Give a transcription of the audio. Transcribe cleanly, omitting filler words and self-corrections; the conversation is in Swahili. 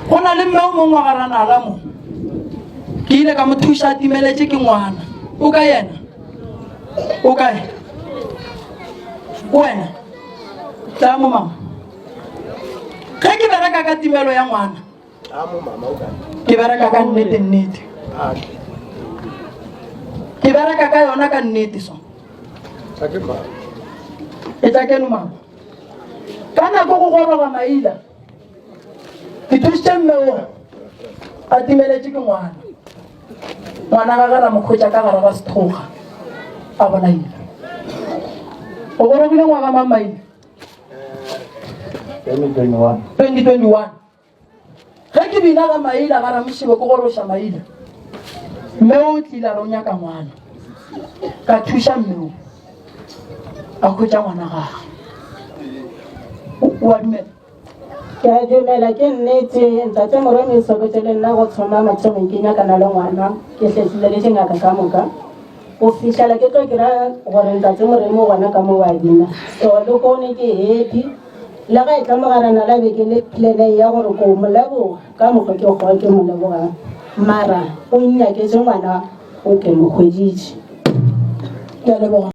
go na le mme o mongwe ga rana la mo ke ile ka mo thusa timeletse ke ngwana o ka yena o kae wena tla mo mama ga ke bereka ka timelo ya ngwana mo mama o ka ke bereka ka nnete ke bereka ka yona ka nnete so ke mama e tla ke no mama kana go go goroga maila ke thusitse mmeo a timeletse ke ngwana ga gara mo khotsa ka gara ba sethoga a bona ile o gorogile ngwaga mamaile 2021 ga ke bina ga maila gara moshibo ke gorosha maila mmeo o tlile a re o nyaka ngwana ka thusa mmeo a khotsa ngwana gaga wa dumela ke a dumela ke nnete ntate moremi Sobetse le nna go tshoma matshomong ke nyakana le ngwana ke tletsile le ngaka ka moka o fihlela ke tlo kira gore ntate moremi gona ka mo wa dina so le go ne ke happy la ga itla mogarana la beke le plan ya gore ko molabo ka moka ke go ke molabo ga mara o nnya ke ngwana o ke mo khweditse ke a leboga.